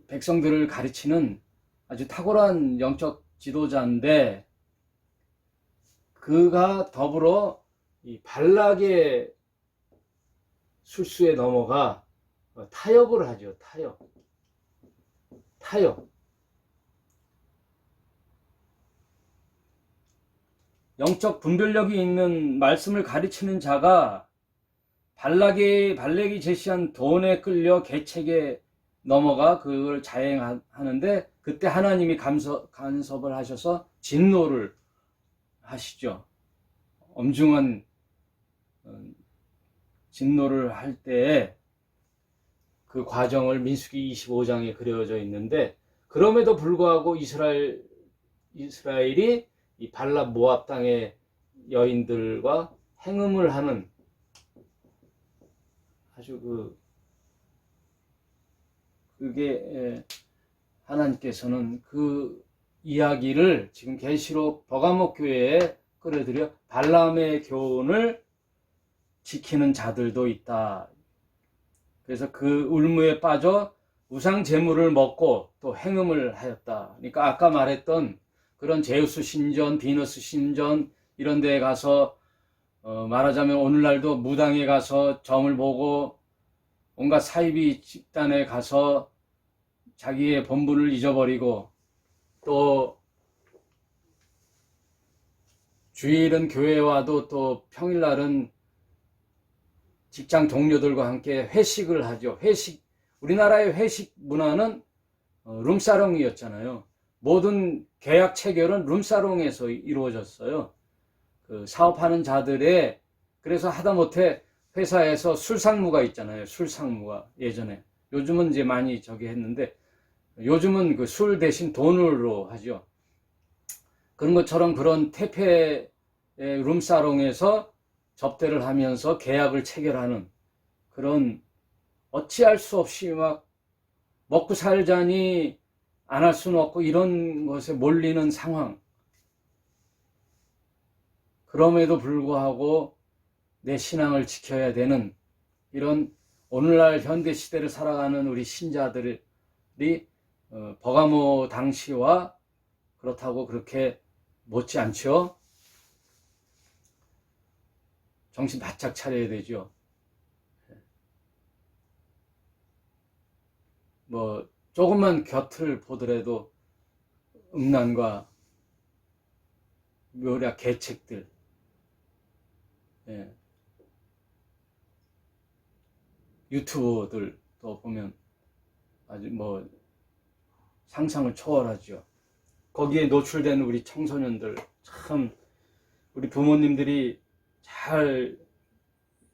백성들을 가르치는 아주 탁월한 영적 지도자인데, 그가 더불어 이 발락의 술수에 넘어가 타협을 하죠. 타협. 영적 분별력이 있는 말씀을 가르치는 자가 발락이 제시한 돈에 끌려 계책에 넘어가 그걸 자행하는데, 그때 하나님이 간섭을 하셔서 진노를 하시죠. 엄중한 진노를 할 때에 그 과정을 민수기 25장에 그려져 있는데, 그럼에도 불구하고 이스라엘이 이 발람 모압 땅의 여인들과 행음을 하는 아주 그게 하나님께서는 그 이야기를 지금 계시록 버가모 교회에 끌어들여 발람의 교훈을 지키는 자들도 있다. 그래서 그 울무에 빠져 우상 제물을 먹고 또 행음을 하였다. 그러니까 아까 말했던 그런 제우스 신전, 비너스 신전 이런 데에 가서 말하자면 오늘날도 무당에 가서 점을 보고 온갖 사이비 집단에 가서 자기의 본분을 잊어버리고 또 주일은 교회에 와도 또 평일날은 직장 동료들과 함께 회식을 하죠. 우리나라의 회식 문화는 룸사롱이었잖아요. 모든 계약 체결은 룸사롱에서 이루어졌어요. 그 사업하는 자들의, 그래서 하다못해 회사에서 술상무가 있잖아요. 술상무가 예전에. 요즘은 이제 많이 저기 했는데 요즘은 그 술 대신 돈으로 하죠. 그런 것처럼 그런 태페의 룸사롱에서 접대를 하면서 계약을 체결하는 그런 어찌할 수 없이 막 먹고 살자니 안 할 수는 없고 이런 것에 몰리는 상황. 그럼에도 불구하고 내 신앙을 지켜야 되는 이런 오늘날 현대 시대를 살아가는 우리 신자들이 버가모 당시와 그렇다고 그렇게 못지않죠. 정신 바짝 차려야 되죠. 뭐 조금만 곁을 보더라도 음란과 묘약 계책들, 예. 유튜버들 또 보면 아주 뭐 상상을 초월하죠. 거기에 노출된 우리 청소년들 참 우리 부모님들이 잘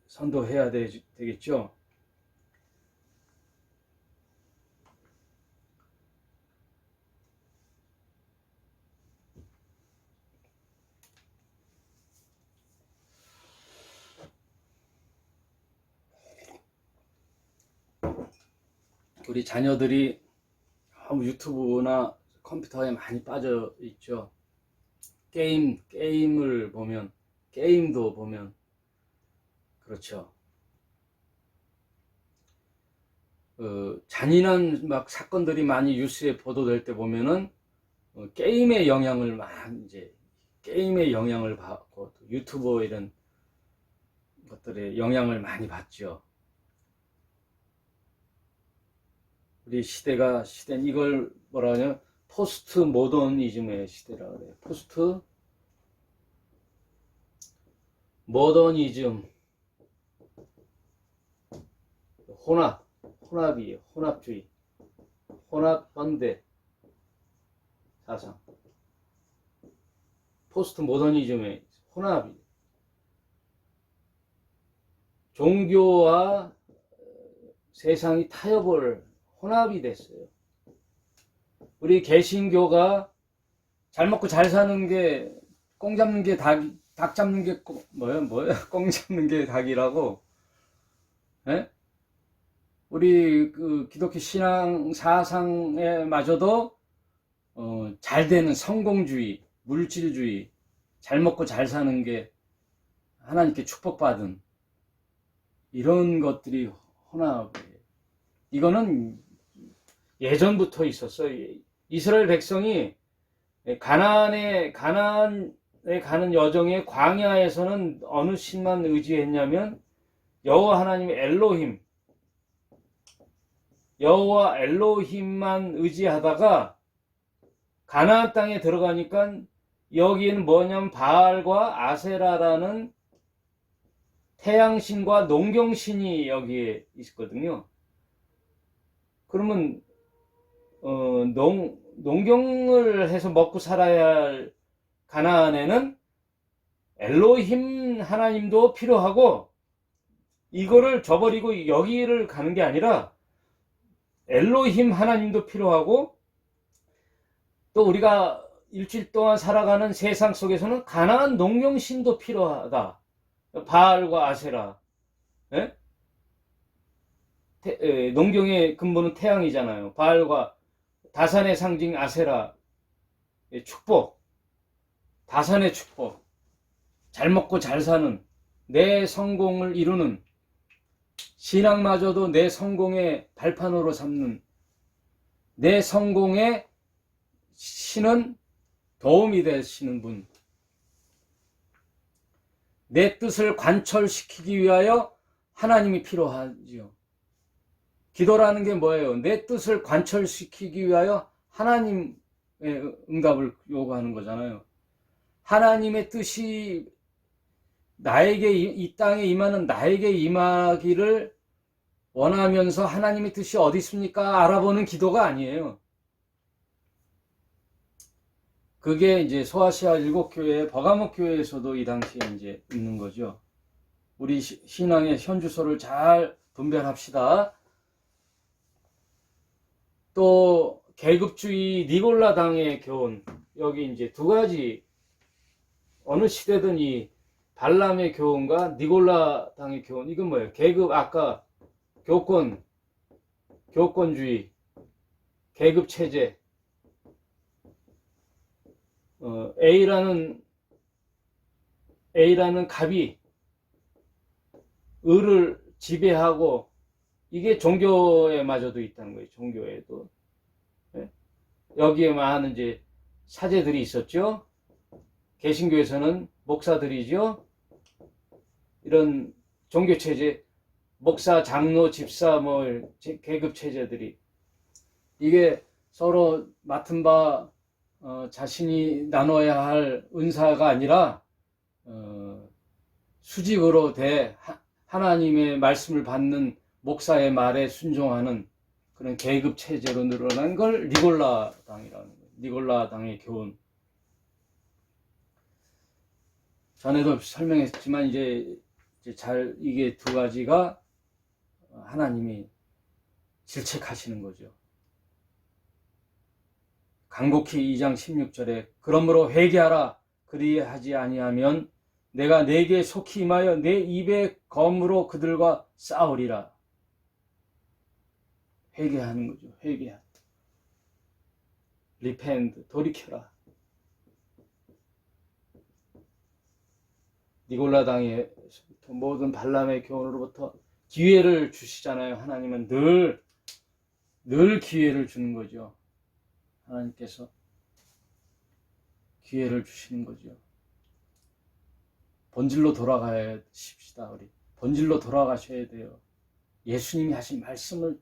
선도해야 되겠죠. 우리 자녀들이 유튜브나 컴퓨터에 많이 빠져 있죠. 게임을 보면, 게임도 보면, 그렇죠. 잔인한 막 사건들이 많이 뉴스에 보도될 때 보면은, 게임의 영향을 받고, 유튜버 이런 것들의 영향을 많이 받죠. 우리 시대는 이걸 뭐라 하냐, 포스트 모더니즘의 시대라 그래요. 포스트 모더니즘, 혼합이에요. 혼합주의, 혼합 현대 사상, 포스트 모더니즘의 혼합이, 종교와 세상이 타협을 혼합이 됐어요. 우리 개신교가 잘 먹고 잘 사는 게 꽁 잡는 게 닭 잡는 게 뭐야? 꽁 잡는 게 닭이라고. 예? 우리 그 기독교 신앙 사상에 마저도 잘 되는 성공주의, 물질주의, 잘 먹고 잘 사는 게 하나님께 축복받은 이런 것들이 혼합이에요. 이거는 예전부터 있었어요. 이스라엘 백성이 가나안에 가는 여정의 광야에서는 어느 신만 의지했냐면 여호와 하나님의 여호와 엘로힘만 의지하다가 가나안 땅에 들어가니까 여기에는 뭐냐면 바알과 아세라라는 태양신과 농경신이 여기에 있거든요. 그러면 농경을 해서 먹고 살아야 할 가나안에는 엘로힘 하나님도 필요하고, 이거를 저버리고 여기를 가는 게 아니라 엘로힘 하나님도 필요하고, 또 우리가 일주일 동안 살아가는 세상 속에서는 가나안 농경신도 필요하다. 바알과 아세라. 예? 농경의 근본은 태양이잖아요. 바알과 다산의 상징 아세라, 축복, 다산의 축복, 잘 먹고 잘 사는, 내 성공을 이루는, 신앙마저도 내 성공의 발판으로 삼는, 내 성공의 신은 도움이 되시는 분, 내 뜻을 관철시키기 위하여 하나님이 필요하지요. 기도라는 게 뭐예요? 내 뜻을 관철시키기 위하여 하나님의 응답을 요구하는 거잖아요. 하나님의 뜻이 나에게, 이 땅에 임하는 나에게 임하기를 원하면서 하나님의 뜻이 어디 있습니까? 알아보는 기도가 아니에요. 그게 이제 소아시아 7교회, 버가모 교회에서도 이 당시에 이제 있는 거죠. 우리 신앙의 현주소를 잘 분별합시다. 또 계급주의 니골라당의 교훈, 여기 이제 두 가지, 어느 시대든 이 발람의 교훈과 니골라당의 교훈, 이건 뭐예요? 계급, 아까 교권주의, 계급체제, A라는 갑이 을을 지배하고, 이게 종교에마저도 있다는 거예요. 종교에도. 여기에 많은 이제 사제들이 있었죠. 개신교에서는 목사들이죠. 이런 종교체제, 목사, 장로, 집사, 계급 체제들이, 이게 서로 맡은 바 자신이 나눠야 할 은사가 아니라 수직으로 하나님의 말씀을 받는 목사의 말에 순종하는 그런 계급 체제로 늘어난 걸 니골라당이라는 거예요. 니골라당의 교훈. 전에도 설명했지만 이제 이게 두 가지가 하나님이 질책하시는 거죠. 간곡히 2장 16절에 그러므로 회개하라. 그리하지 아니하면 내가 네게 속히 임하여 내 입의 검으로 그들과 싸우리라. 회개하는 거죠. 회개하라. 리펜트, 돌이켜라. 니골라당에서부터 모든 발람의 교훈으로부터 기회를 주시잖아요. 하나님은 늘 기회를 주는 거죠. 하나님께서 기회를 주시는 거죠. 본질로 돌아가십시다. 우리 본질로 돌아가셔야 돼요. 예수님이 하신 말씀을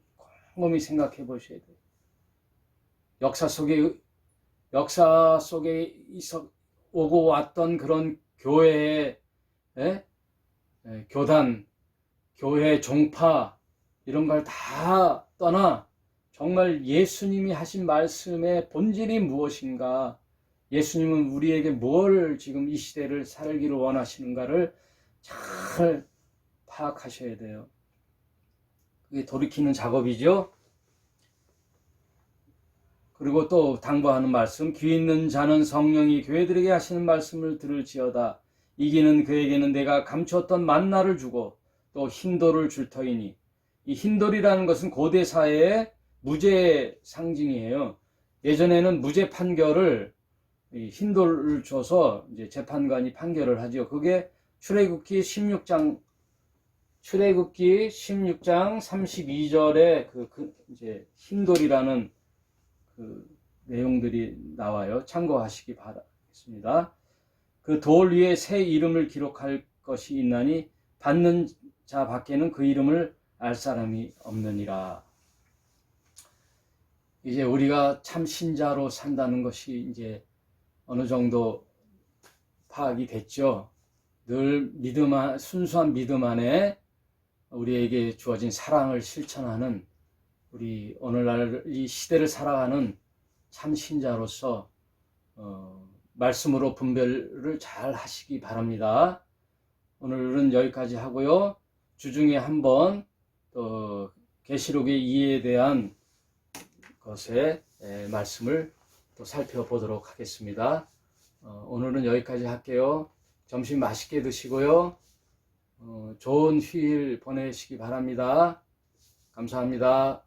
곰곰이 생각해 보셔야 돼요. 역사 속에 오고 왔던 그런 교회의 교단, 교회 종파, 이런 걸 다 떠나 정말 예수님이 하신 말씀의 본질이 무엇인가, 예수님은 우리에게 뭘 지금 이 시대를 살기를 원하시는가를 잘 파악하셔야 돼요. 그게 돌이키는 작업이죠. 그리고 또 당부하는 말씀, 귀 있는 자는 성령이 교회들에게 하시는 말씀을 들을지어다. 이기는 그에게는 내가 감추었던 만나를 주고 또 흰돌을 줄 터이니. 이 흰돌이라는 것은 고대 사회의 무죄의 상징이에요. 예전에는 무죄 판결을 흰돌을 줘서 이제 재판관이 판결을 하죠. 그게 출애굽기 16장 32절에 이제 흰돌이라는 그 내용들이 나와요. 참고하시기 바라겠습니다. 그 돌 위에 새 이름을 기록할 것이 있나니 받는 자 밖에는 그 이름을 알 사람이 없느니라. 이제 우리가 참 신자로 산다는 것이 이제 어느 정도 파악이 됐죠. 늘 순수한 믿음 안에 우리에게 주어진 사랑을 실천하는, 우리 오늘날 이 시대를 살아가는 참 신자로서 말씀으로 분별을 잘 하시기 바랍니다. 오늘은 여기까지 하고요. 주중에 한번 또 계시록의 이해에 대한 것의 말씀을 또 살펴보도록 하겠습니다. 오늘은 여기까지 할게요. 점심 맛있게 드시고요. 좋은 휴일 보내시기 바랍니다. 감사합니다.